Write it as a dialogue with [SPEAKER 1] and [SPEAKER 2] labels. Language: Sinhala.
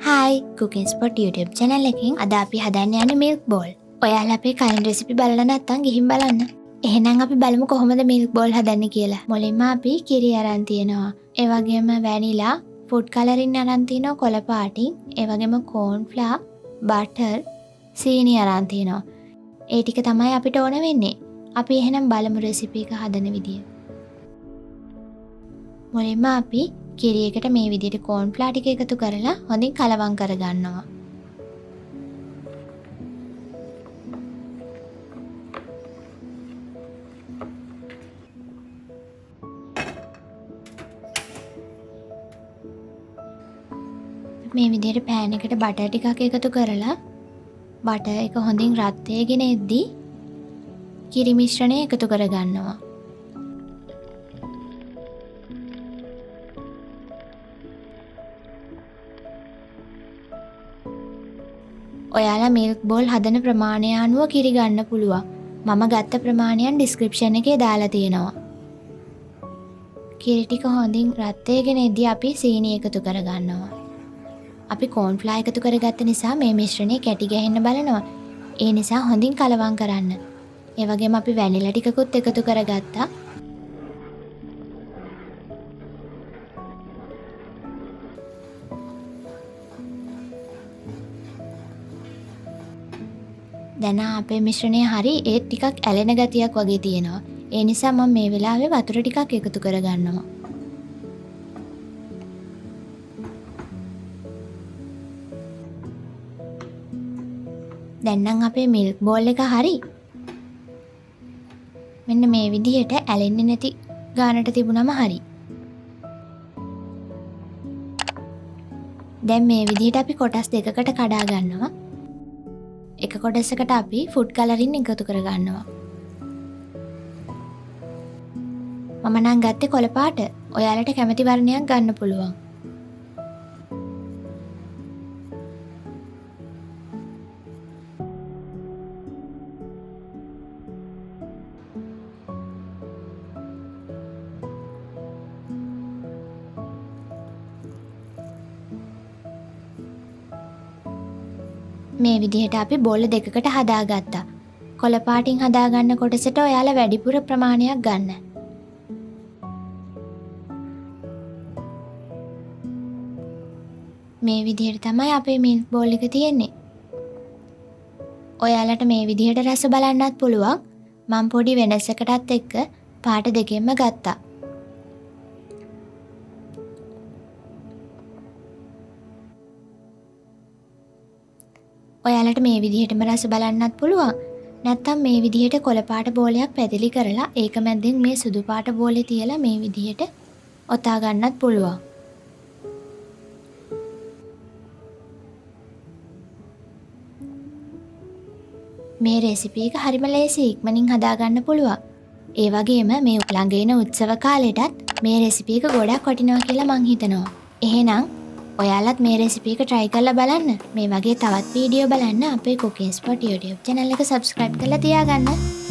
[SPEAKER 1] Hi, Cooking Spot YouTube channel එකෙන් අද අපි හදන්න යන්නේ milk bowl. ඔයාලා අපේ කලින් රෙසිපි බලලා නැත්නම් ගිහින් බලන්න. එහෙනම් අපි බලමු කොහොමද milk bowl හදන්නේ කියලා. මුලින්ම අපි කිරි අරන් තියනවා. ඒ වගේම vanilla, food coloring අරන් තියනවා කොළ පාටින්. ඒ වගේම corn flour, butter, සීනි අරන් තියනවා. ඒ ටික තමයි අපිට ඕන වෙන්නේ. අපි එහෙනම් බලමු රෙසිපි එක හදන විදිය. මුලින්ම අපි කිරි එකට මේ විදිහට corn flour ටික එකතු කරලා හොඳින් කලවම් කරගන්නවා. මේ විදිහට pan එකට butter ටිකක් එකතු කරලා butter එක හොඳින් රත් වෙගෙන එද්දී කිරි මිශ්‍රණය එකතු කරගන්නවා. ඔයාලා milk bowl හදන ප්‍රමාණය අනුව කිරි ගන්න පුළුවන්. මම ගත්ත ප්‍රමාණයන් description එකේ දාලා තියෙනවා. කිරි ටික හොඳින් රත් වෙගෙන ඉදී අපි සීනි එකතු කරගන්නවා. අපි corn flour එකතු කරගත්ත නිසා මේ මිශ්‍රණය කැටි ගැහෙන්න බලනවා. ඒ නිසා හොඳින් කලවම් කරන්න. ඒ වගේම අපි vanilla ටිකකුත් එකතු කරගත්තා. දැන් අපේ මිශ්‍රණය හරි ඒත් ටිකක් ඇලෙන ගතියක් වගේ තියෙනවා. ඒ නිසා මම මේ වෙලාවේ වතුර ටිකක් එකතු කරගන්නවා. දැන් නම් අපේ milk bowl එක හරි. මෙන්න මේ විදිහට ඇලෙන්නේ නැති ගානට තිබුණම හරි. දැන් මේ විදිහට අපි කොටස් දෙකකට කඩා ගන්නවා. එක කොටසකට අපි ෆුඩ් කලරින් එකතු කරගන්නවා. මම නම් ගත්තේ කොළ පාට. ඔයාලට කැමති වර්ණයක් ගන්න පුළුවන්. මේ විදිහට අපි බෝල දෙකකට හදාගත්තා. කොළ පාටින් හදාගන්න කොටසට ඔයාලා වැඩිපුර ප්‍රමාණයක් ගන්න. මේ විදිහට තමයි අපේ milk bowl එක තියෙන්නේ. ඔයාලට මේ විදිහට රස බලන්නත් පුළුවන්. මම පොඩි වෙනසකටත් එක්ක පාට දෙකෙන්ම ගත්තා. ඔයාලට මේ විදිහටම රස බලන්නත් පුළුවන්. නැත්නම් මේ විදිහට කොළ පාට බෝලයක් පැදිලි කරලා ඒක මැදින් මේ සුදු පාට බෝලේ තියලා මේ විදිහට ඔතා ගන්නත් පුළුවන්. මේ රෙසිපි එක හරිම ලේසි ඉක්මනින් හදාගන්න පුළුවන්. ඒ වගේම මේ ළඟ එන උත්සව කාලෙටත් මේ රෙසිපි එක ගොඩක් වටිනවා කියලා මං හිතනවා. එහෙනම් ඔයාලත් මේ රෙසිපි එක try කරලා බලන්න. මේ වගේ තවත් වීඩියෝ බලන්න අපේ Cooking Spot YouTube channel එක subscribe කරලා තියාගන්න.